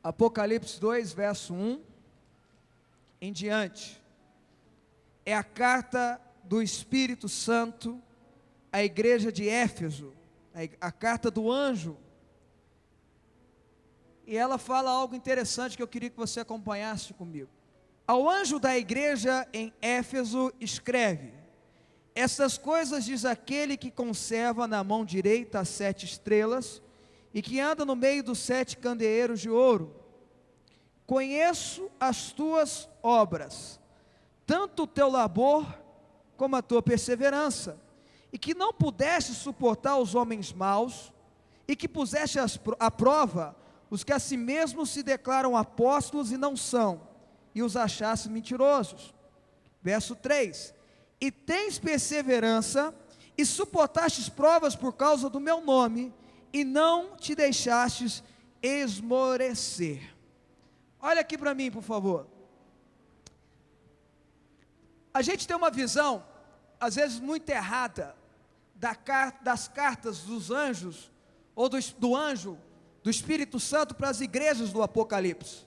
Apocalipse 2, verso 1 em diante, é a carta do Espírito Santo à igreja de Éfeso, a carta do anjo, e ela fala algo interessante que eu queria que você acompanhasse comigo. Ao anjo da igreja em Éfeso escreve: estas coisas diz aquele que conserva na mão direita as 7 estrelas, e que anda no meio dos 7 candeeiros de ouro. Conheço as tuas obras, tanto o teu labor, como a tua perseverança, e que não pudeste suportar os homens maus, e que puseste à prova os que a si mesmos se declaram apóstolos e não são, e os achaste mentirosos. Verso 3: e tens perseverança, e suportastes provas por causa do meu nome, e não te deixastes esmorecer. Olha aqui para mim, por favor. A gente tem uma visão, às vezes muito errada, das cartas dos anjos, ou do anjo, do Espírito Santo para as igrejas do Apocalipse,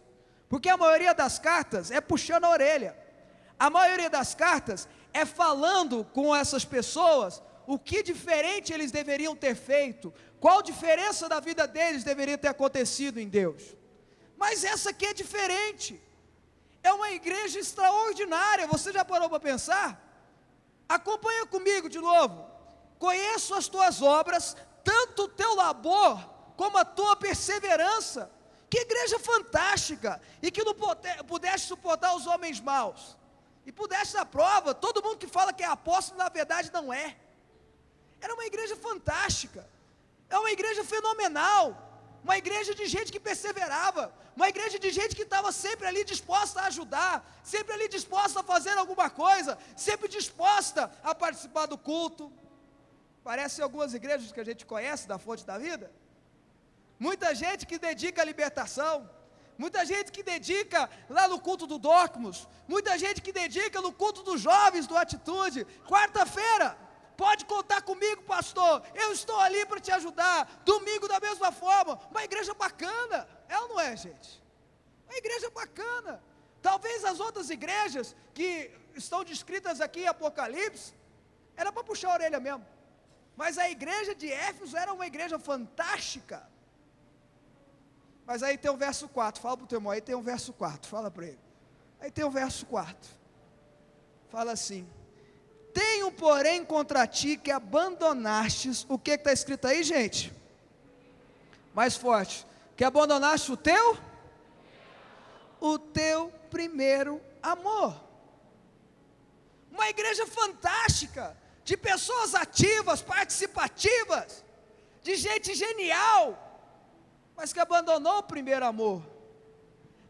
porque a maioria das cartas é puxando a orelha, a maioria das cartas é falando com essas pessoas o que diferente eles deveriam ter feito, qual diferença da vida deles deveria ter acontecido em Deus. Mas essa aqui é diferente, é uma igreja extraordinária. Você já parou para pensar? Acompanha comigo de novo. Conheço as tuas obras, tanto o teu labor, como a tua perseverança. Que igreja fantástica, e que não pudeste suportar os homens maus, e pudeste dar prova. Todo mundo que fala que é apóstolo, na verdade não é. Era uma igreja fantástica, é uma igreja fenomenal, uma igreja de gente que perseverava, uma igreja de gente que estava sempre ali disposta a ajudar, sempre ali disposta a fazer alguma coisa, sempre disposta a participar do culto. Parece algumas igrejas que a gente conhece da Fonte da Vida. Muita gente que dedica a libertação, muita gente que dedica lá no culto do Dorcmus, muita gente que dedica no culto dos jovens do Atitude. Quarta-feira, pode contar comigo, pastor, eu estou ali para te ajudar. Domingo da mesma forma. Uma igreja bacana, é ou não é, gente? Uma igreja bacana. Talvez as outras igrejas que estão descritas aqui em Apocalipse, era para puxar a orelha mesmo, mas a igreja de Éfeso era uma igreja fantástica. Mas aí tem o verso 4, fala para o teu irmão, aí tem o verso 4, fala para ele. Aí tem o verso 4, fala assim: tenho, porém, contra ti que abandonastes, o que está escrito aí, gente? Mais forte, que abandonaste o teu primeiro amor. Uma igreja fantástica, de pessoas ativas, participativas, de gente genial, mas que abandonou o primeiro amor.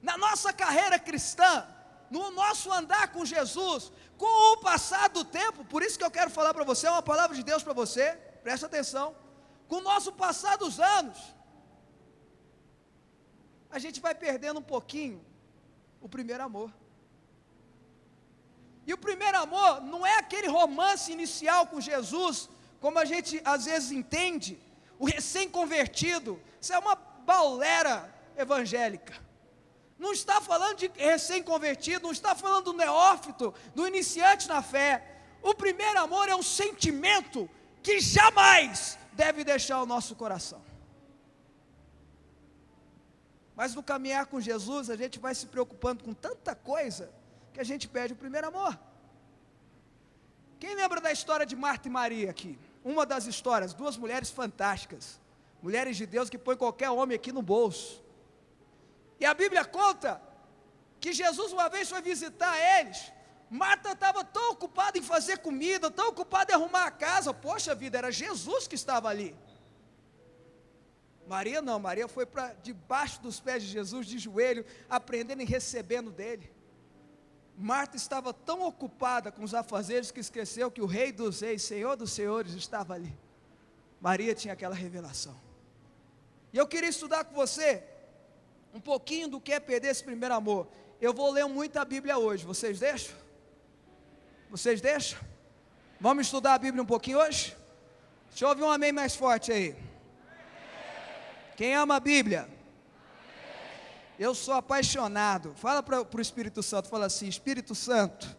Na nossa carreira cristã, no nosso andar com Jesus, com o passar do tempo, por isso que eu quero falar para você, é uma palavra de Deus para você, presta atenção. Com o nosso passar dos anos, a gente vai perdendo um pouquinho o primeiro amor. E o primeiro amor não é aquele romance inicial com Jesus, como a gente às vezes entende, o recém-convertido. Isso é uma baulera evangélica. Não está falando de recém-convertido, não está falando do neófito, do iniciante na fé. O primeiro amor é um sentimento que jamais deve deixar o nosso coração. Mas no caminhar com Jesus, a gente vai se preocupando com tanta coisa, que a gente perde o primeiro amor. Quem lembra da história de Marta e Maria aqui? Uma das histórias, 2 mulheres fantásticas, mulheres de Deus que põem qualquer homem aqui no bolso. E a Bíblia conta que Jesus uma vez foi visitar eles. Marta estava tão ocupada em fazer comida, tão ocupada em arrumar a casa. Poxa vida, era Jesus que estava ali. Maria não, Maria foi para debaixo dos pés de Jesus, de joelho, aprendendo e recebendo dele. Marta estava tão ocupada com os afazeres que esqueceu que o Rei dos Reis, Senhor dos Senhores, estava ali. Maria tinha aquela revelação. E eu queria estudar com você um pouquinho do que é perder esse primeiro amor. Eu vou ler muito a Bíblia hoje, vocês deixam? Vocês deixam? Vamos estudar a Bíblia um pouquinho hoje? Deixa eu ouvir um amém mais forte aí. Quem ama a Bíblia? Eu sou apaixonado. Fala para o Espírito Santo, fala assim: Espírito Santo,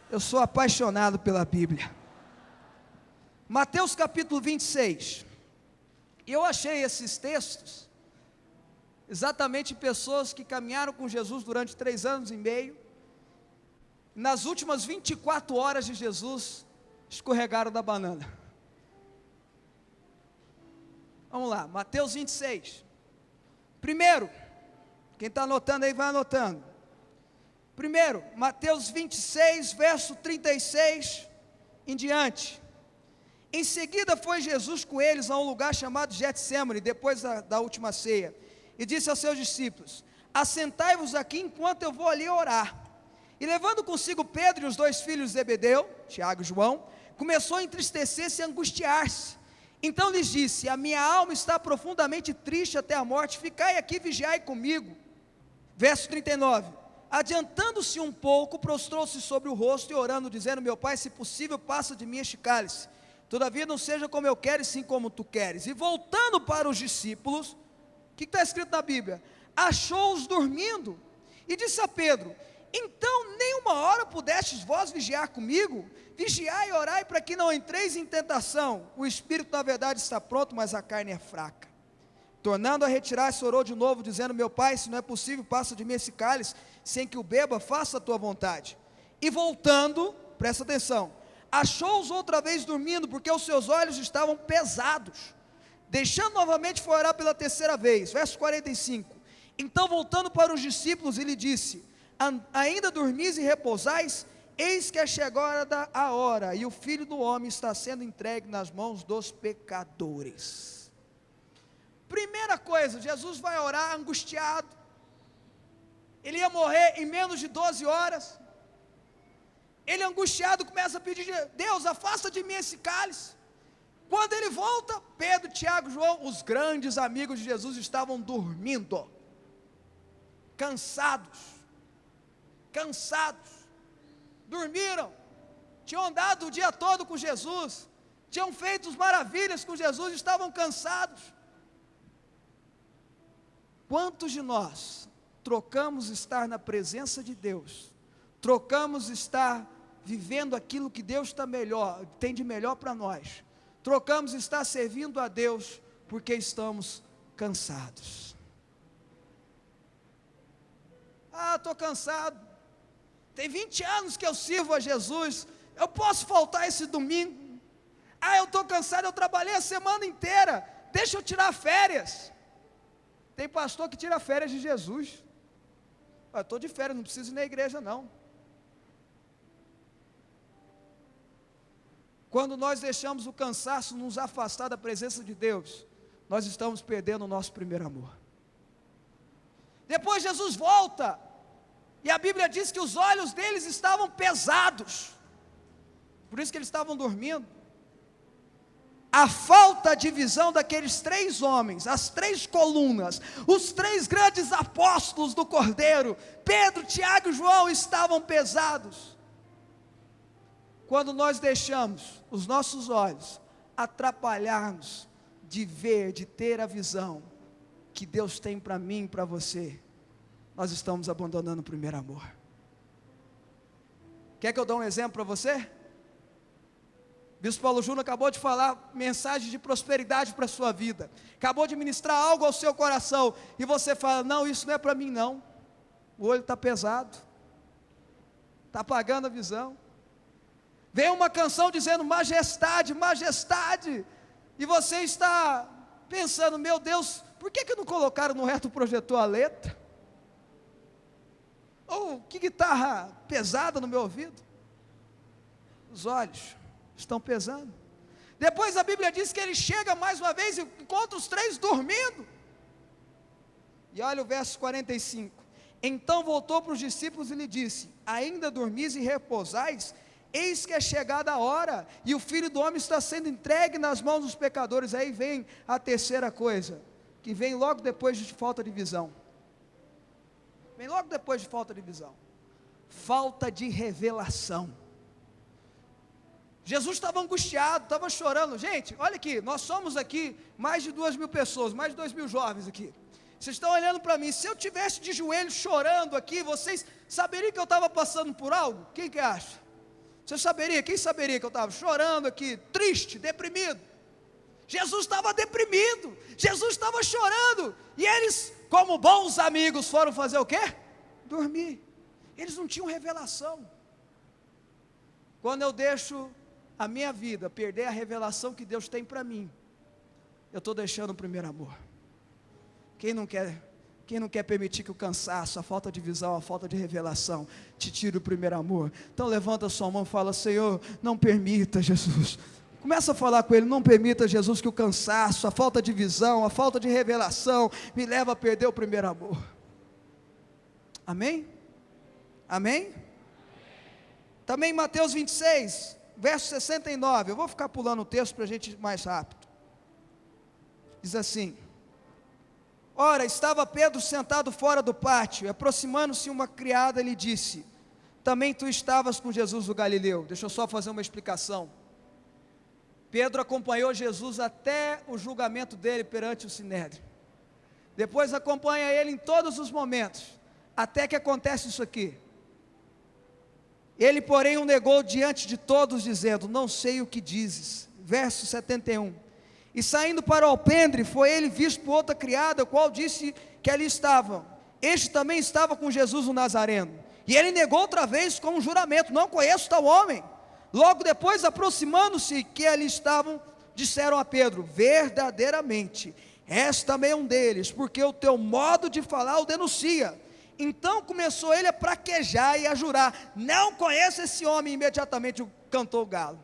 eu sou apaixonado pela Bíblia. Mateus capítulo 26. Eu achei esses textos exatamente pessoas que caminharam com Jesus durante 3 anos e meio. Nas últimas 24 horas de Jesus, escorregaram da banana. Vamos lá, Mateus 26. Primeiro, quem está anotando aí vai anotando. Primeiro, Mateus 26, verso 36 em diante. Em seguida foi Jesus com eles a um lugar chamado Getsêmani, depois da última ceia, e disse aos seus discípulos: assentai-vos aqui enquanto eu vou ali orar. E levando consigo Pedro e os 2 filhos de Zebedeu, Tiago e João, começou a entristecer-se e angustiar-se. Então lhes disse: a minha alma está profundamente triste até a morte, ficai aqui, vigiai comigo. Verso 39, adiantando-se um pouco, prostrou-se sobre o rosto e orando, dizendo: meu Pai, se possível, passa de mim este cálice, todavia não seja como eu quero, e sim como tu queres. E voltando para os discípulos, o que está escrito na Bíblia? Achou-os dormindo, e disse a Pedro: então nem uma hora pudestes vós vigiar comigo? Vigiai e orai para que não entreis em tentação. O espírito na verdade está pronto, mas a carne é fraca. Tornando a retirar-se, orou de novo, dizendo: meu Pai, se não é possível, passa de mim esse cálice, sem que o beba, faça a tua vontade. E voltando, presta atenção, achou-os outra vez dormindo, porque os seus olhos estavam pesados. Deixando novamente, foi orar pela 3ª vez. Verso 45, então voltando para os discípulos, ele disse: ainda dormis e repousais? Eis que chegada a hora, e o Filho do Homem está sendo entregue nas mãos dos pecadores. Primeira coisa, Jesus vai orar angustiado. Ele ia morrer em menos de 12 horas. Ele angustiado começa a pedir: Deus, afasta de mim esse cálice. Quando ele volta, Pedro, Tiago e João, os grandes amigos de Jesus, estavam dormindo, cansados, dormiram, tinham andado o dia todo com Jesus, tinham feito maravilhas com Jesus, estavam cansados. Quantos de nós trocamos estar na presença de Deus, trocamos estar vivendo aquilo que Deus tem de melhor para nós, trocamos estar servindo a Deus porque estamos cansados? Estou cansado, tem 20 anos que eu sirvo a Jesus, eu posso faltar esse domingo? Eu estou cansado, eu trabalhei a semana inteira, deixa eu tirar férias. Tem pastor que tira férias de Jesus. Estou de férias, não preciso ir na igreja não. Quando nós deixamos o cansaço nos afastar da presença de Deus, nós estamos perdendo o nosso primeiro amor. Depois Jesus volta, e a Bíblia diz que os olhos deles estavam pesados, por isso que eles estavam dormindo. A falta de visão daqueles 3 homens, as 3 colunas, os 3 grandes apóstolos do Cordeiro, Pedro, Tiago e João, estavam pesados. Quando nós deixamos os nossos olhos atrapalhar-nos de ver, de ter a visão que Deus tem para mim e para você, nós estamos abandonando o primeiro amor. Quer que eu dê um exemplo para você? Bispo Paulo Júnior acabou de falar mensagem de prosperidade para a sua vida, acabou de ministrar algo ao seu coração, e você fala: não, isso não é para mim não, o olho está pesado, está apagando a visão. Vem uma canção dizendo majestade, majestade, e você está pensando: meu Deus, por que não colocaram no reto projetor a letra? Ou que guitarra pesada no meu ouvido? Os olhos estão pesando. Depois a Bíblia diz que ele chega mais uma vez e encontra os 3 dormindo. E olha o verso 45. Então voltou para os discípulos e lhe disse: ainda dormis e repousais? Eis que é chegada a hora, e o Filho do Homem está sendo entregue nas mãos dos pecadores. Aí vem a terceira coisa, que vem logo depois de falta de visão. Vem logo depois de falta de visão. Falta de revelação. Jesus estava angustiado, estava chorando. Gente, olha aqui, nós somos aqui mais de 2.000 pessoas, mais de 2.000 jovens aqui. Vocês estão olhando para mim, se eu tivesse de joelho chorando aqui, vocês saberiam que eu estava passando por algo? Quem que acha? Você saberia? Quem saberia que eu estava chorando aqui, triste, deprimido? Jesus estava deprimido, Jesus estava chorando, e eles, como bons amigos, foram fazer o quê? Dormir. Eles não tinham revelação. Quando eu deixo a minha vida perder a revelação que Deus tem para mim, eu estou deixando o primeiro amor. Quem não quer permitir que o cansaço, a falta de visão, a falta de revelação te tire o primeiro amor? Então levanta a sua mão e fala: Senhor, não permita, Jesus. Começa a falar com Ele: não permita, Jesus, que o cansaço, a falta de visão, a falta de revelação me leve a perder o primeiro amor. Amém? Amém? Também em Mateus 26, verso 69, eu vou ficar pulando o texto para a gente ir mais rápido. Diz assim: ora, estava Pedro sentado fora do pátio, e aproximando-se uma criada lhe disse: também tu estavas com Jesus o Galileu. Deixa eu só fazer uma explicação. Pedro acompanhou Jesus até o julgamento dele perante o Sinédrio. Depois acompanha ele em todos os momentos, até que acontece isso aqui. Ele, porém, o negou diante de todos, dizendo: não sei o que dizes. Verso 71. E saindo para o alpendre, foi ele visto por outra criada, a qual disse que ali estavam. Este também estava com Jesus o Nazareno. E ele negou outra vez com um juramento: não conheço tal homem. Logo depois, aproximando-se que ali estavam, disseram a Pedro: verdadeiramente, és também um deles, porque o teu modo de falar o denuncia. Então começou ele a praquejar e a jurar: não conheço esse homem. Imediatamente cantou o galo.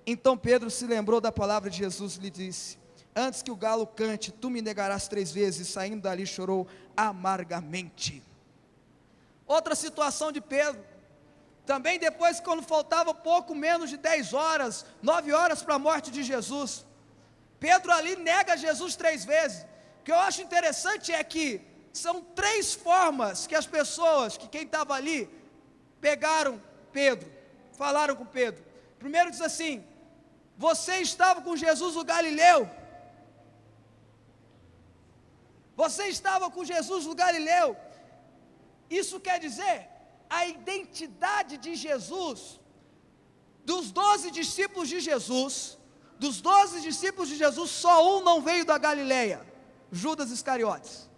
Então Pedro se lembrou da palavra de Jesus e lhe disse: antes que o galo cante, tu me negarás 3 vezes. E saindo dali chorou amargamente. Outra situação de Pedro, também depois, quando faltava pouco menos de 10 horas, 9 horas para a morte de Jesus, Pedro ali nega Jesus 3 vezes. O que eu acho interessante é que são 3 formas que as pessoas, que quem estava ali, pegaram Pedro, falaram com Pedro. Primeiro diz assim: você estava com Jesus o Galileu. Você estava com Jesus o Galileu. Isso quer dizer, a identidade de Jesus, dos 12 discípulos de Jesus, só um não veio da Galileia: Judas Iscariotes.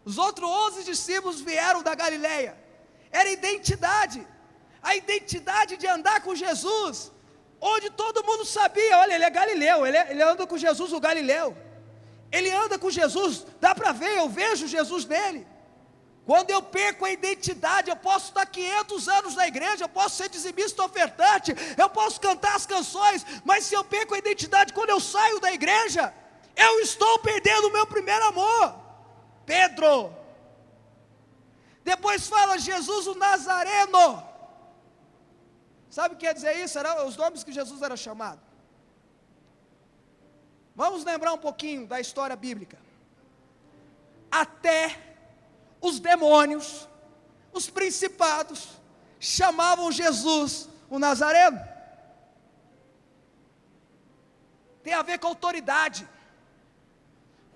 Os outros 11 discípulos vieram da Galileia. Era identidade, a identidade de andar com Jesus, onde todo mundo sabia: olha, ele é Galileu, ele anda com Jesus o Galileu, ele anda com Jesus, dá para ver, eu vejo Jesus nele. Quando eu perco a identidade, eu posso estar 500 anos na igreja, eu posso ser dizimista ofertante, eu posso cantar as canções, mas se eu perco a identidade quando eu saio da igreja, eu estou perdendo o meu primeiro amor. Pedro. Depois fala Jesus o Nazareno. Sabe o que quer dizer isso? Eram os nomes que Jesus era chamado. Vamos lembrar um pouquinho da história bíblica. Até os demônios, os principados, chamavam Jesus o Nazareno. Tem a ver com autoridade.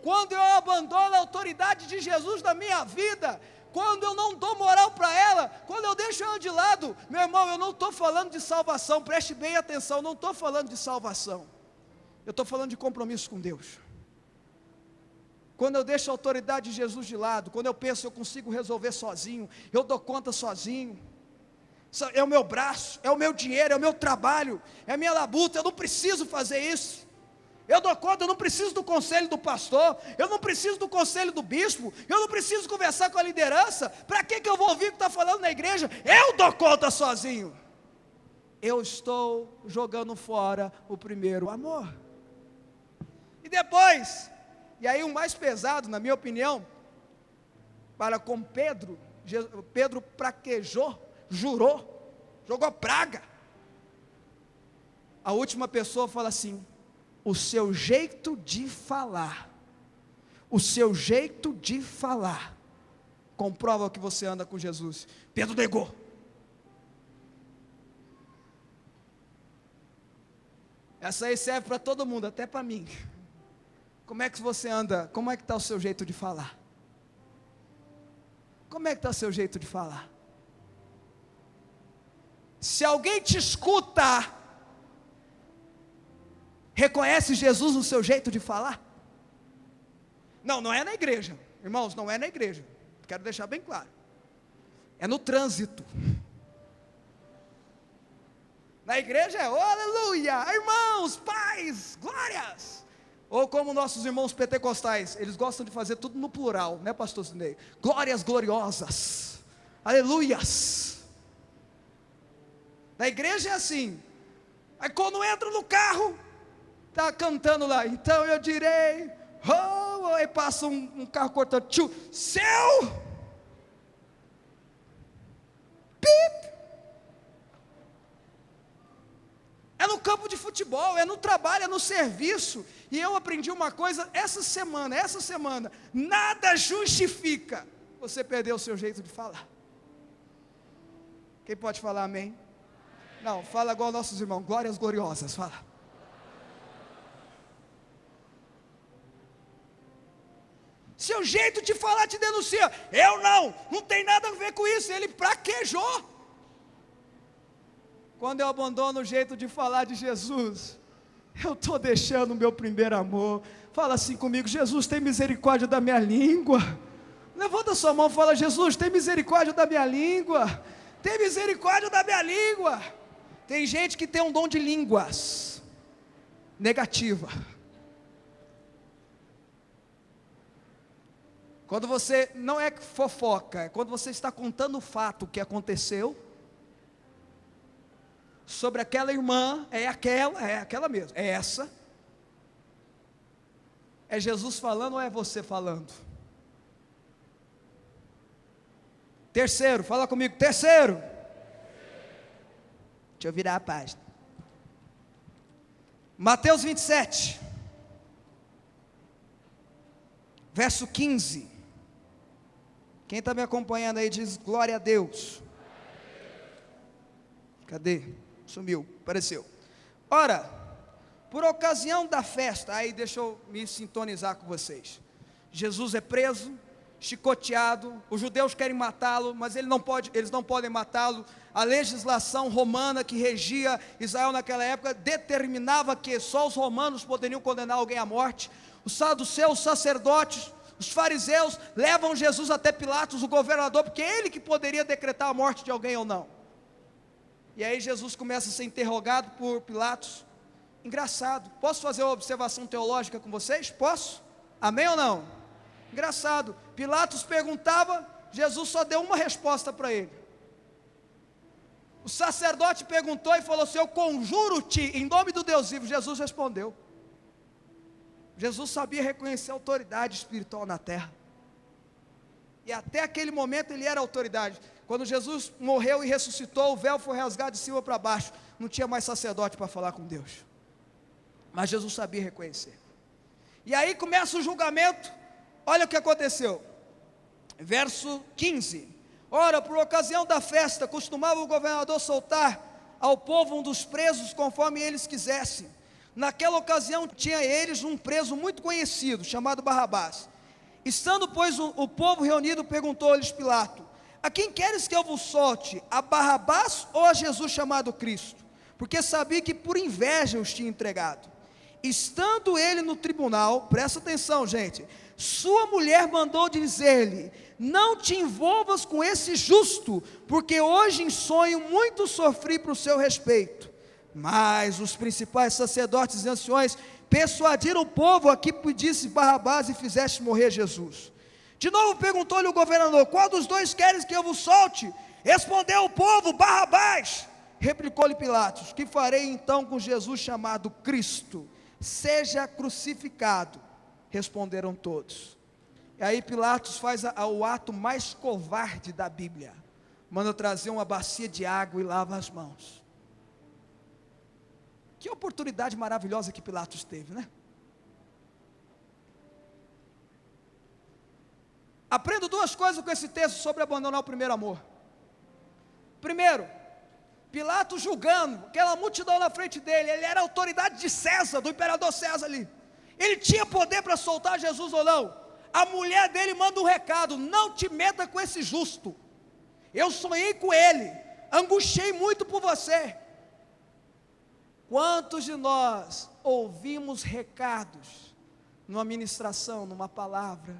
Quando eu abandono a autoridade de Jesus na minha vida, quando eu não dou moral para ela, quando eu deixo ela de lado, meu irmão, eu não estou falando de salvação, preste bem atenção, não estou falando de salvação, eu estou falando de compromisso com Deus. Quando eu deixo a autoridade de Jesus de lado, quando eu penso eu consigo resolver sozinho, eu dou conta sozinho, é o meu braço, é o meu dinheiro, é o meu trabalho, é a minha labuta, eu não preciso fazer isso. Eu dou conta, eu não preciso do conselho do pastor, eu não preciso do conselho do bispo, eu não preciso conversar com a liderança. Para que eu vou ouvir o que está falando na igreja? Eu dou conta sozinho. Eu estou jogando fora o primeiro amor. E depois, e aí o mais pesado, na minha opinião, para com Pedro, Pedro praquejou, jurou, jogou praga. A última pessoa fala assim: o seu jeito de falar, comprova que você anda com Jesus. Pedro negou. Essa aí serve para todo mundo, até para mim. Como é que você anda? Como é que está o seu jeito de falar? Como é que está o seu jeito de falar? Se alguém te escuta, reconhece Jesus no seu jeito de falar? Não, não é na igreja, irmãos, não é na igreja, quero deixar bem claro, é no trânsito. Na igreja é, oh, aleluia, irmãos, pais, glórias, ou como nossos irmãos pentecostais, eles gostam de fazer tudo no plural, né, pastor Sidney? Glórias gloriosas, aleluias. Na igreja é assim, aí quando entra no carro, está cantando lá, então eu direi, oh, aí passa um carro cortando, tchu, céu, pip. É no campo de futebol, é no trabalho, é no serviço. E eu aprendi uma coisa essa semana, nada justifica você perder o seu jeito de falar. Quem pode falar amém? Não, fala igual nossos irmãos, glórias gloriosas, fala. Seu jeito de falar te denuncia. Eu não tem nada a ver com isso. Ele praquejou. Quando eu abandono o jeito de falar de Jesus, eu estou deixando o meu primeiro amor. Fala assim comigo: Jesus, tem misericórdia da minha língua. Levanta sua mão e fala: Jesus, tem misericórdia da minha língua. Tem misericórdia da minha língua. Tem gente que tem um dom de línguas negativa. Quando você, não é fofoca, é quando você está contando o fato que aconteceu sobre aquela irmã, é aquela mesmo, é essa. É Jesus falando ou é você falando? Terceiro, fala comigo, terceiro. Deixa eu virar a página. Mateus 27, verso 15. Quem está me acompanhando aí diz glória a Deus. Cadê? Sumiu, apareceu. Ora, por ocasião da festa, aí deixa eu me sintonizar com vocês. Jesus é preso, chicoteado, os judeus querem matá-lo, mas eles não podem matá-lo. A legislação romana que regia Israel naquela época determinava que só os romanos poderiam condenar alguém à morte. Os saduceus, os sacerdotes, os fariseus levam Jesus até Pilatos, o governador, porque é ele que poderia decretar a morte de alguém ou não. E aí Jesus começa a ser interrogado por Pilatos. Engraçado, posso fazer uma observação teológica com vocês? Posso? Amém ou não? Engraçado, Pilatos perguntava, Jesus só deu uma resposta para ele. O sacerdote perguntou e falou assim: eu conjuro-te em nome do Deus vivo. Jesus respondeu. Jesus sabia reconhecer a autoridade espiritual na terra, e até aquele momento ele era autoridade. Quando Jesus morreu e ressuscitou, o véu foi rasgado de cima para baixo, não tinha mais sacerdote para falar com Deus, mas Jesus sabia reconhecer. E aí começa o julgamento. Olha o que aconteceu, verso 15. Ora, por ocasião da festa, costumava o governador soltar ao povo um dos presos, conforme eles quisessem. Naquela ocasião tinha eles um preso muito conhecido, chamado Barrabás. Estando, pois, o povo reunido, perguntou-lhes Pilato: a quem queres que eu vos solte, a Barrabás ou a Jesus chamado Cristo? Porque sabia que por inveja os tinha entregado. Estando ele no tribunal, presta atenção, gente, sua mulher mandou dizer-lhe: não te envolvas com esse justo, porque hoje em sonho muito sofri por seu respeito. Mas os principais sacerdotes e anciões persuadiram o povo a que pedisse Barrabás e fizesse morrer Jesus. De novo perguntou-lhe o governador: qual dos dois queres que eu vos solte? Respondeu o povo: Barrabás. Replicou-lhe Pilatos: que farei então com Jesus chamado Cristo? Seja crucificado. Responderam todos. E aí Pilatos faz o ato mais covarde da Bíblia, manda trazer uma bacia de água e lava as mãos. Que oportunidade maravilhosa que Pilatos teve, né? Aprendo duas coisas com esse texto sobre abandonar o primeiro amor. Primeiro, Pilatos julgando aquela multidão na frente dele, ele era a autoridade de César, do imperador César ali. Ele tinha poder para soltar Jesus ou não? A mulher dele manda um recado: não te meta com esse justo. Eu sonhei com ele, angustiei muito por você. Quantos de nós ouvimos recados numa ministração, numa palavra,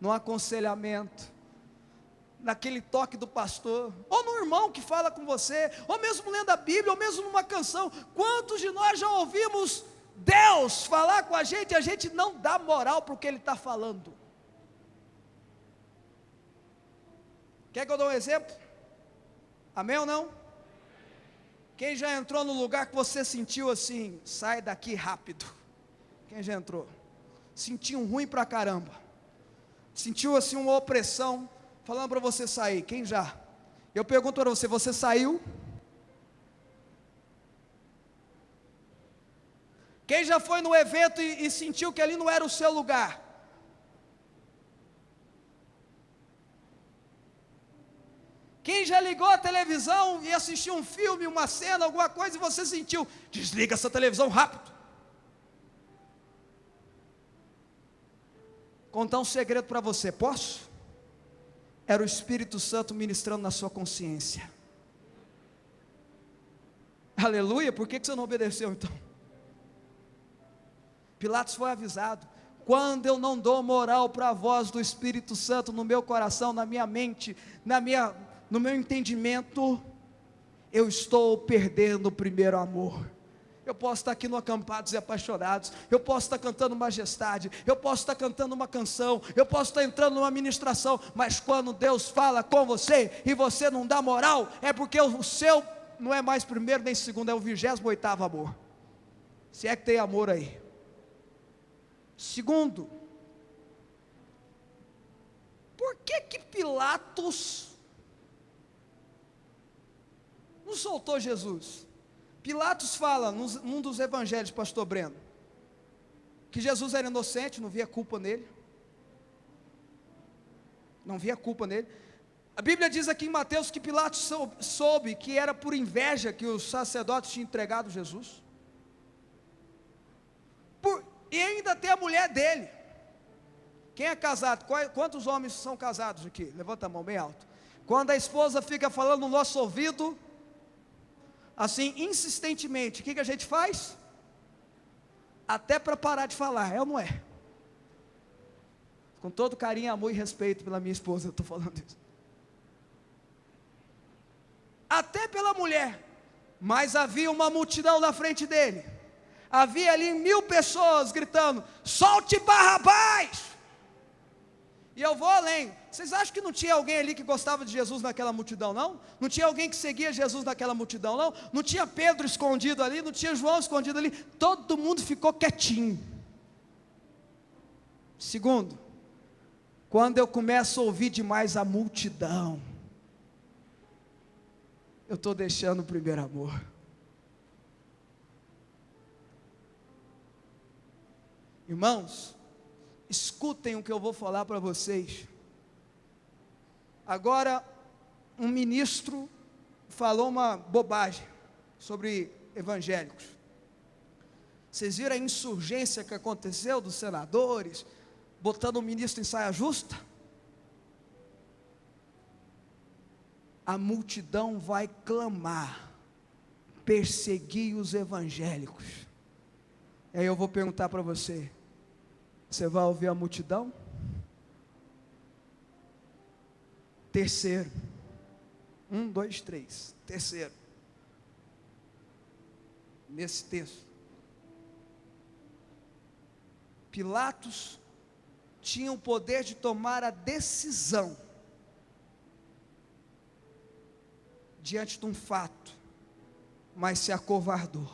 num aconselhamento, naquele toque do pastor, ou no irmão que fala com você, ou mesmo lendo a Bíblia, ou mesmo numa canção? Quantos de nós já ouvimos Deus falar com a gente não dá moral para o que Ele está falando? Quer que eu dê um exemplo? Amém ou não? Quem já entrou no lugar que você sentiu assim, sai daqui rápido? Quem já entrou? Sentiu um ruim pra caramba, sentiu assim uma opressão, falando para você sair. Quem já? Eu pergunto para você, você saiu? Quem já foi no evento e sentiu que ali não era o seu lugar? Quem já ligou a televisão e assistiu um filme, uma cena, alguma coisa, e você sentiu: desliga essa televisão rápido? Contar um segredo para você, posso? Era o Espírito Santo ministrando na sua consciência. Aleluia. Por que você não obedeceu então? Pilatos foi avisado: quando eu não dou moral para a voz do Espírito Santo no meu coração, na minha mente, no meu entendimento, eu estou perdendo o primeiro amor. Eu posso estar aqui no Acampados e Apaixonados, eu posso estar cantando Majestade, eu posso estar cantando uma canção, eu posso estar entrando numa ministração, mas quando Deus fala com você e você não dá moral, é porque o seu não é mais primeiro nem segundo, é o 28º amor. Se é que tem amor aí. Segundo, por que Pilatos não soltou Jesus? Pilatos fala num dos evangelhos, pastor Breno, que Jesus era inocente, não via culpa nele. Não via culpa nele. A Bíblia diz aqui em Mateus que Pilatos soube que era por inveja que os sacerdotes tinham entregado Jesus. E ainda tem a mulher dele. Quem é casado? Quantos homens são casados aqui? Levanta a mão bem alto. Quando a esposa fica falando no nosso ouvido, assim, insistentemente, o que a gente faz? Até para parar de falar, é ou não é? Com todo carinho, amor e respeito pela minha esposa, eu estou falando isso. Até pela mulher. Mas havia uma multidão na frente dele. Havia ali 1000 pessoas gritando: solte Barrabás! E eu vou além. Vocês acham que não tinha alguém ali que gostava de Jesus naquela multidão, não? Não tinha alguém que seguia Jesus naquela multidão, não? Não tinha Pedro escondido ali, não tinha João escondido ali. Todo mundo ficou quietinho. Segundo, quando eu começo a ouvir demais a multidão, eu estou deixando o primeiro amor. Irmãos, escutem o que eu vou falar para vocês. Agora, um ministro falou uma bobagem sobre evangélicos. Vocês viram a insurgência que aconteceu dos senadores, botando o ministro em saia justa? A multidão vai clamar: persegui os evangélicos. E aí eu vou perguntar para você: você vai ouvir a multidão? Terceiro. 1, 2, 3. Terceiro. Nesse texto, Pilatos tinha o poder de tomar a decisão diante de um fato, mas se acovardou.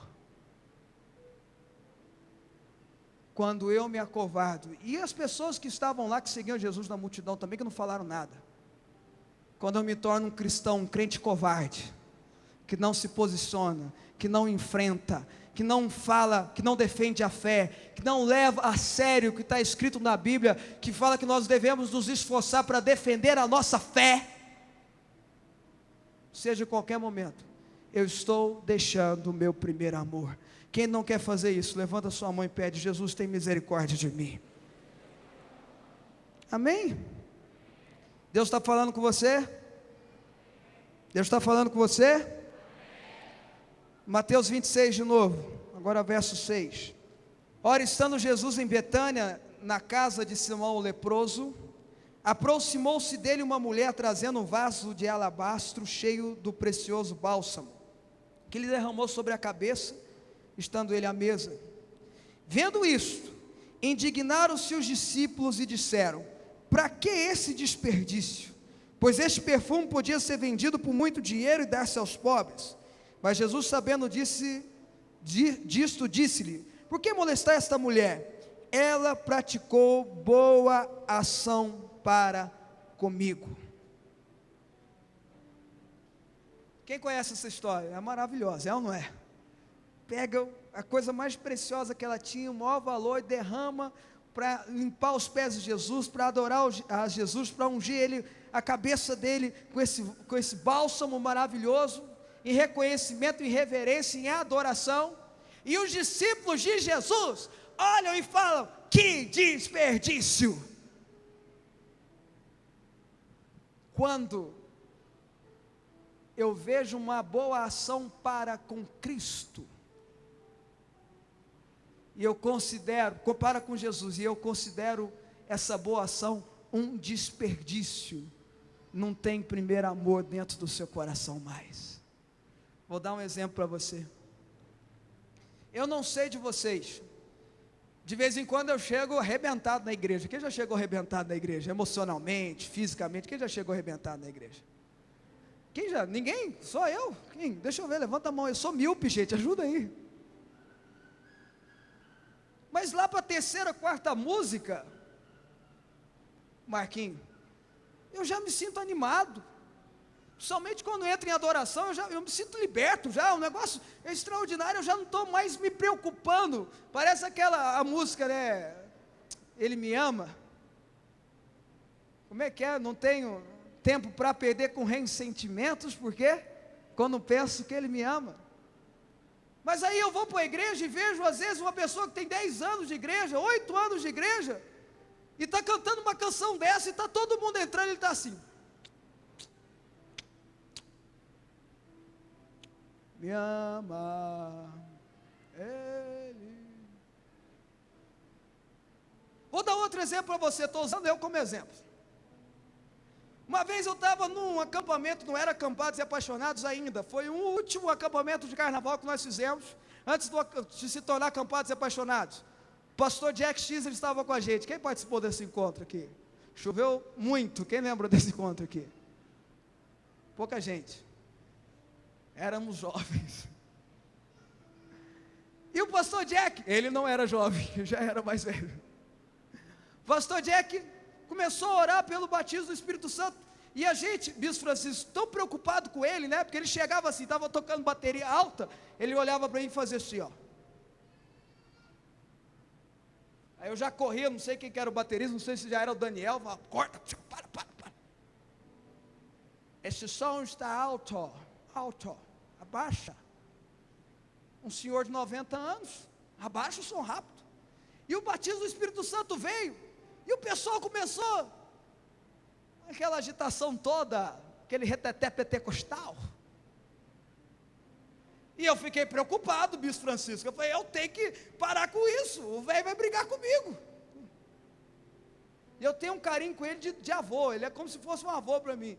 Quando eu me acovardo, e as pessoas que estavam lá, que seguiam Jesus na multidão também, que não falaram nada, quando eu me torno um cristão, um crente covarde, que não se posiciona, que não enfrenta, que não fala, que não defende a fé, que não leva a sério o que está escrito na Bíblia, que fala que nós devemos nos esforçar para defender a nossa fé, seja em qualquer momento, eu estou deixando o meu primeiro amor. Quem não quer fazer isso, levanta sua mão e pede: Jesus, tem misericórdia de mim. Amém? Deus está falando com você? Deus está falando com você? Mateus 26 de novo, agora verso 6. Ora, estando Jesus em Betânia, na casa de Simão o leproso, aproximou-se dele uma mulher trazendo um vaso de alabastro cheio do precioso bálsamo, que lhe derramou sobre a cabeça, estando ele à mesa. Vendo isto, indignaram-se os discípulos e disseram: para que esse desperdício? Pois este perfume podia ser vendido por muito dinheiro e dar-se aos pobres. Mas Jesus, sabendo disto, disse-lhe: por que molestar esta mulher? Ela praticou boa ação para comigo. Quem conhece essa história? É maravilhosa, é ou não é? Pega a coisa mais preciosa que ela tinha, o maior valor, e derrama para limpar os pés de Jesus, para adorar a Jesus, para ungir ele, a cabeça dele com esse bálsamo maravilhoso, em reconhecimento, em reverência, em adoração. E os discípulos de Jesus olham e falam: que desperdício! Quando eu vejo uma boa ação para com Cristo, e eu compara com Jesus, e eu considero essa boa ação um desperdício, não tem primeiro amor dentro do seu coração mais. Vou dar um exemplo para você. Eu não sei de vocês, de vez em quando eu chego arrebentado na igreja. Quem já chegou arrebentado na igreja? Emocionalmente, fisicamente, quem já chegou arrebentado na igreja? Quem já? Ninguém? Só eu? Quem? Deixa eu ver, levanta a mão. Eu sou míope, gente, ajuda aí. Mas lá para a terceira, quarta música, Marquinhos, eu já me sinto animado. Somente quando entra em adoração, eu me sinto liberto já, um negócio extraordinário, eu já não estou mais me preocupando. Parece a música, né? Ele me ama. Como é que é? Não tenho tempo para perder com ressentimentos, porque quando penso que ele me ama. Mas aí eu vou para a igreja e vejo às vezes uma pessoa que tem 10 anos de igreja, 8 anos de igreja, e está cantando uma canção dessa, e está todo mundo entrando, e ele está assim: me ama, Ele. Vou dar outro exemplo para você, estou usando eu como exemplo. Uma vez eu estava num acampamento, não era Acampados e Apaixonados ainda, foi o último acampamento de carnaval que nós fizemos, antes de se tornar Acampados e Apaixonados. O pastor Jack X, ele estava com a gente. Quem participou desse encontro aqui? Choveu muito, quem lembra desse encontro aqui? Pouca gente. Éramos jovens. E o pastor Jack, ele não era jovem, já era mais velho. O pastor Jack começou a orar pelo batismo do Espírito Santo. E a gente, Bispo Francisco, tão preocupado com ele, né? Porque ele chegava assim, estava tocando bateria alta, ele olhava para mim e fazia assim, ó. Aí eu já corria, não sei quem que era o baterista, não sei se já era o Daniel, falava: corta, para. Esse som está alto, abaixa. Um senhor de 90 anos, abaixa o som rápido. E o batismo do Espírito Santo veio, e o pessoal começou, aquela agitação toda, aquele reteté pentecostal. E eu fiquei preocupado, Bispo Francisco. Eu falei: eu tenho que parar com isso, o velho vai brigar comigo. E eu tenho um carinho com ele de avô, ele é como se fosse um avô para mim.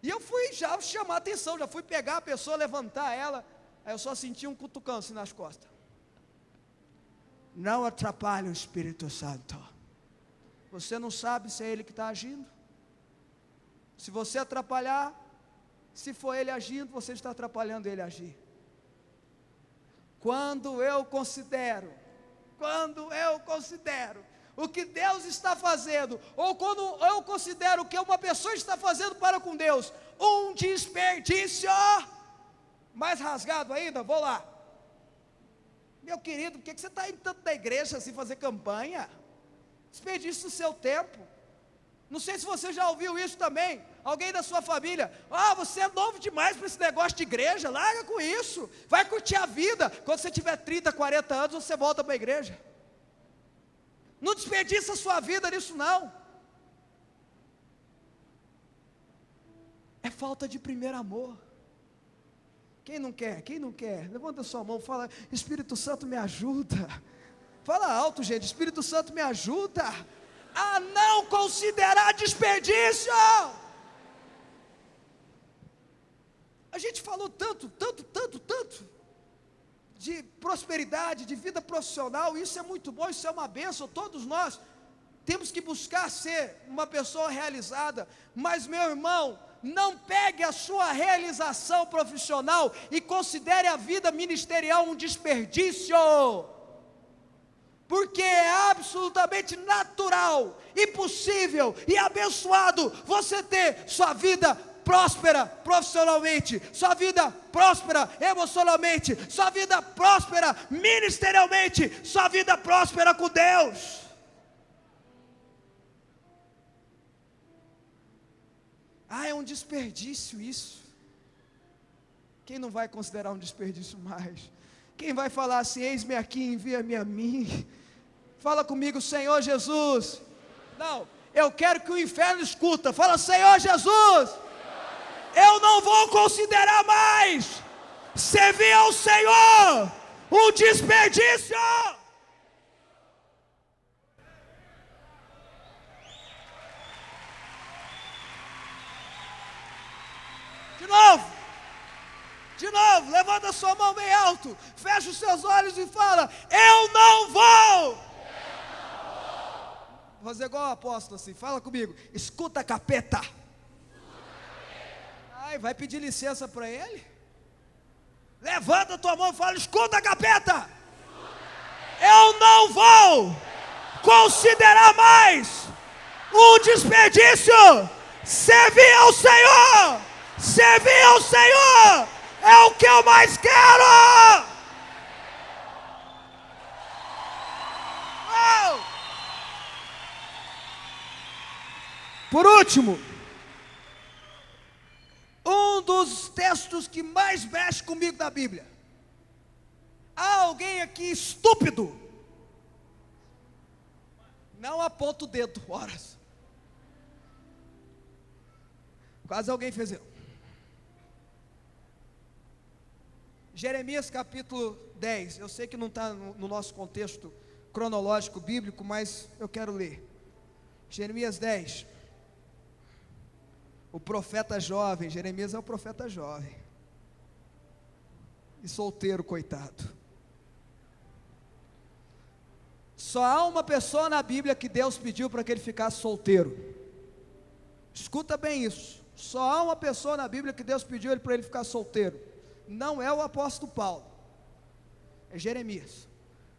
E eu fui já chamar a atenção, já fui pegar a pessoa, levantar ela, aí eu só senti um cutucão assim nas costas. Não atrapalhe o Espírito Santo. Você não sabe se é ele que está agindo. Se você atrapalhar, se for ele agindo, você está atrapalhando ele agir. Quando eu considero o que Deus está fazendo, ou quando eu considero o que uma pessoa está fazendo para com Deus, um desperdício, mais rasgado ainda, vou lá. Meu querido, por que você está indo tanto da igreja assim fazer campanha? Desperdício do seu tempo. Não sei se você já ouviu isso também. alguém da sua família: você é novo demais para esse negócio de igreja, larga com isso, vai curtir a vida. Quando você tiver 30, 40 anos, você volta para a igreja. Não desperdiça a sua vida nisso não. É falta de primeiro amor. Quem não quer? Quem não quer? Levanta a sua mão, fala: Espírito Santo me ajuda. Fala alto, gente: Espírito Santo me ajuda a não considerar desperdício. A gente falou tanto de prosperidade, de vida profissional. Isso é muito bom, isso é uma bênção. Todos nós temos que buscar ser uma pessoa realizada. Mas, meu irmão, não pegue a sua realização profissional e considere a vida ministerial um desperdício, porque é absolutamente natural, impossível e abençoado você ter sua vida próspera profissionalmente, sua vida próspera emocionalmente, sua vida próspera ministerialmente, sua vida próspera com Deus. É um desperdício isso. Quem não vai considerar um desperdício mais? Quem vai falar assim: eis-me aqui, envia-me a mim? Fala comigo: Senhor Jesus. Não, eu quero que o inferno escuta. Fala: Senhor Jesus, eu não vou considerar mais servir ao Senhor um desperdício. De novo, levanta a sua mão bem alto, fecha os seus olhos e fala: eu não vou. Vou fazer igual o apóstolo assim, fala comigo: escuta, capeta. Vai pedir licença para ele? Levanta a tua mão e fala: escuta, capeta. Eu não vou considerar mais um desperdício servir ao Senhor. Servir ao Senhor é o que eu mais quero. Por último, um dos textos que mais mexe comigo da Bíblia. Há alguém aqui estúpido? Não aponta o dedo, horas. Quase alguém fez isso. Jeremias capítulo 10, eu sei que não está no nosso contexto cronológico bíblico, mas eu quero ler. Jeremias 10, o profeta jovem. Jeremias é o profeta jovem e solteiro, coitado. Só há uma pessoa na Bíblia que Deus pediu para que ele ficasse solteiro. Escuta bem isso. Só há uma pessoa na Bíblia que Deus pediu para ele ficar solteiro. Não é o apóstolo Paulo, é Jeremias.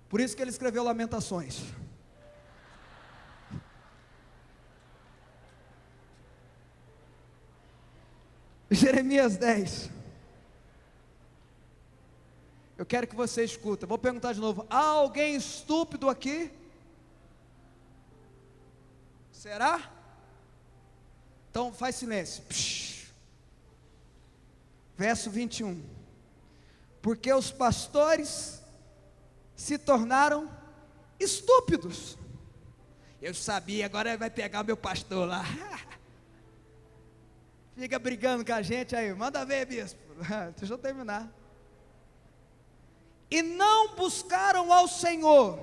Por isso que ele escreveu Lamentações. Jeremias 10. Eu quero que você escuta. Vou perguntar de novo: há alguém estúpido aqui? Será? Então faz silêncio. Verso 21. Porque os pastores se tornaram estúpidos. Eu sabia, agora vai pegar o meu pastor lá. Fica brigando com a gente aí, manda ver, bispo. Deixa eu terminar. E não buscaram ao Senhor,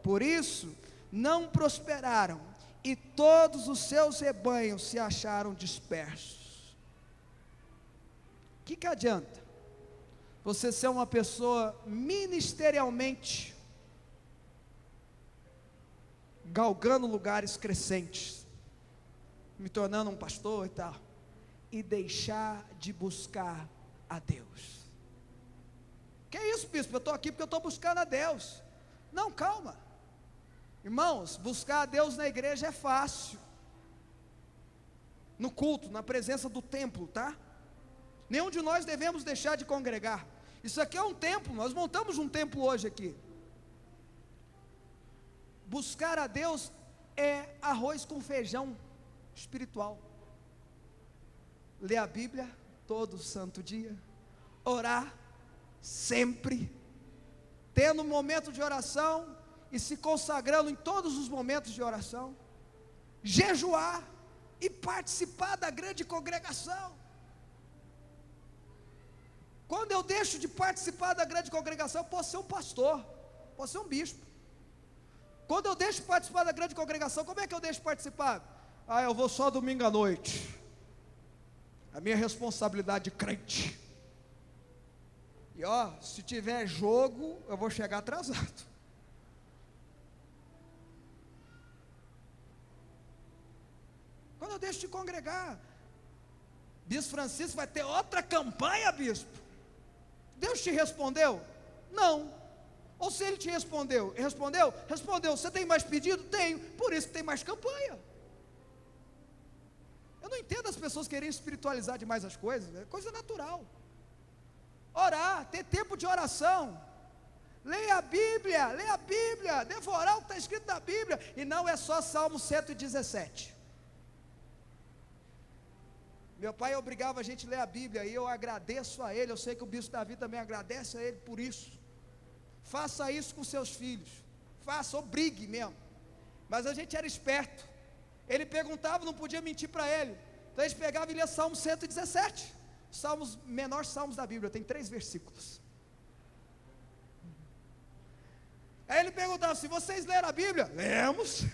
por isso não prosperaram, e todos os seus rebanhos se acharam dispersos. O que adianta você ser uma pessoa ministerialmente galgando lugares crescentes, me tornando um pastor e tal, e deixar de buscar a Deus? Que é isso, bispo? Eu estou aqui porque eu estou buscando a Deus. Não, calma, irmãos, buscar a Deus na igreja é fácil, no culto, na presença do templo, tá? Nenhum de nós devemos deixar de congregar. Isso aqui é um templo, nós montamos um templo hoje aqui. Buscar a Deus é arroz com feijão espiritual. ler a Bíblia todo santo dia, orar sempre, tendo um momento de oração e se consagrando em todos os momentos de oração, jejuar e participar da grande congregação. Quando eu deixo de participar da grande congregação, eu posso ser um pastor, posso ser um bispo. Quando eu deixo de participar da grande congregação, como é que eu deixo de participar? Eu vou só domingo à noite. A minha responsabilidade de crente. E se tiver jogo, eu vou chegar atrasado. Quando eu deixo de congregar, Bispo Francisco vai ter outra campanha, bispo. Deus te respondeu? Não. Ou se ele te respondeu? Respondeu? Respondeu. Você tem mais pedido? Tenho. Por isso que tem mais campanha. Eu não entendo as pessoas quererem espiritualizar demais as coisas. É coisa natural. Orar, ter tempo de oração. Leia a Bíblia, devorar o que está escrito na Bíblia. E não é só Salmo 117. Meu pai obrigava a gente a ler a Bíblia, e eu agradeço a ele. Eu sei que o bispo Davi também agradece a ele por isso. Faça isso com seus filhos, faça, obrigue mesmo. Mas a gente era esperto, ele perguntava, não podia mentir para ele, então a gente pegava e lia Salmo 117, Salmos, menores salmos da Bíblia, tem 3 versículos. Aí ele perguntava assim: vocês leram a Bíblia? Lemos.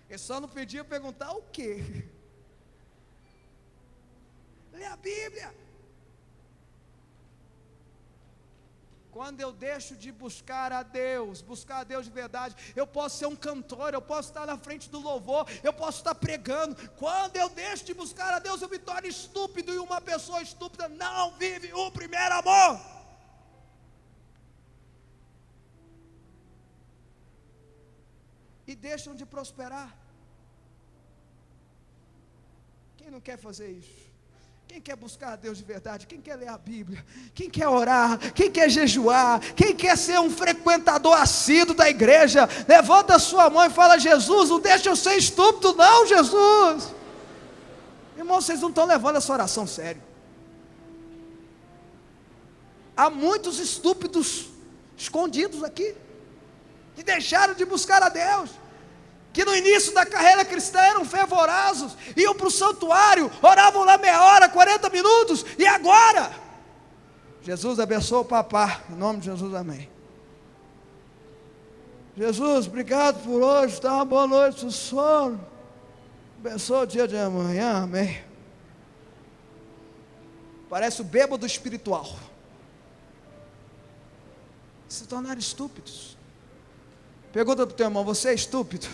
Ele só não podia perguntar o quê? Lê a Bíblia. Quando eu deixo de buscar a Deus de verdade, eu posso ser um cantor, eu posso estar na frente do louvor, eu posso estar pregando. Quando eu deixo de buscar a Deus, eu me torno estúpido, e uma pessoa estúpida não vive o primeiro amor. E deixam de prosperar. Quem não quer fazer isso? Quem quer buscar a Deus de verdade? Quem quer ler a Bíblia? Quem quer orar? Quem quer jejuar? Quem quer ser um frequentador assíduo da igreja? Levanta a sua mão e fala: Jesus, não deixa eu ser estúpido não, Jesus. Irmão, vocês não estão levando essa oração sério. Há muitos estúpidos escondidos aqui, que deixaram de buscar a Deus, que no início da carreira cristã eram fervorosos, iam para o santuário, oravam lá meia hora, 40 minutos, e agora? Jesus abençoa o papá, em nome de Jesus, amém. Jesus, obrigado por hoje, dá uma boa noite, sono, abençoa o dia de amanhã, amém. Parece o bêbado espiritual. Se tornaram estúpidos. Pergunta para o teu irmão: você é estúpido?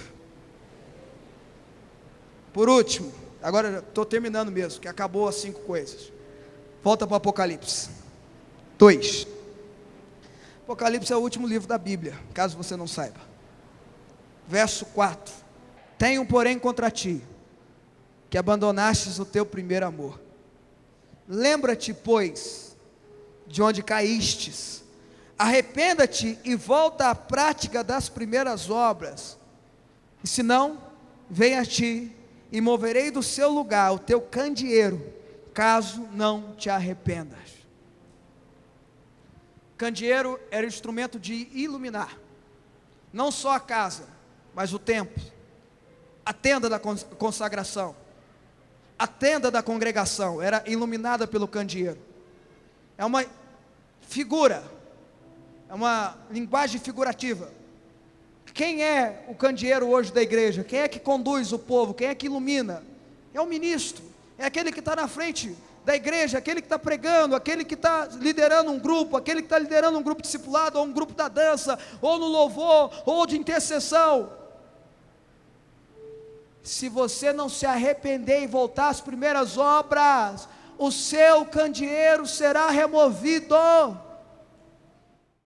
Por último, agora estou terminando mesmo, que acabou as 5 coisas. Volta para o Apocalipse 2. Apocalipse é o último livro da Bíblia, caso você não saiba. Verso 4: tenho porém contra ti, que abandonastes o teu primeiro amor. Lembra-te, pois, de onde caístes, arrependa-te e volta à prática das primeiras obras, e se não, venha a ti, e moverei do seu lugar o teu candeeiro, caso não te arrependas. Candeeiro era instrumento de iluminar, não só a casa, mas o templo, a tenda da consagração, a tenda da congregação, era iluminada pelo candeeiro. É uma figura, é uma linguagem figurativa. Quem é o candeeiro hoje da igreja? Quem é que conduz o povo? Quem é que ilumina? É o ministro, é aquele que está na frente da igreja, aquele que está pregando, aquele que está liderando um grupo, aquele que está liderando um grupo discipulado, ou um grupo da dança, ou no louvor, ou de intercessão. Se você não se arrepender e voltar às primeiras obras, o seu candeeiro será removido.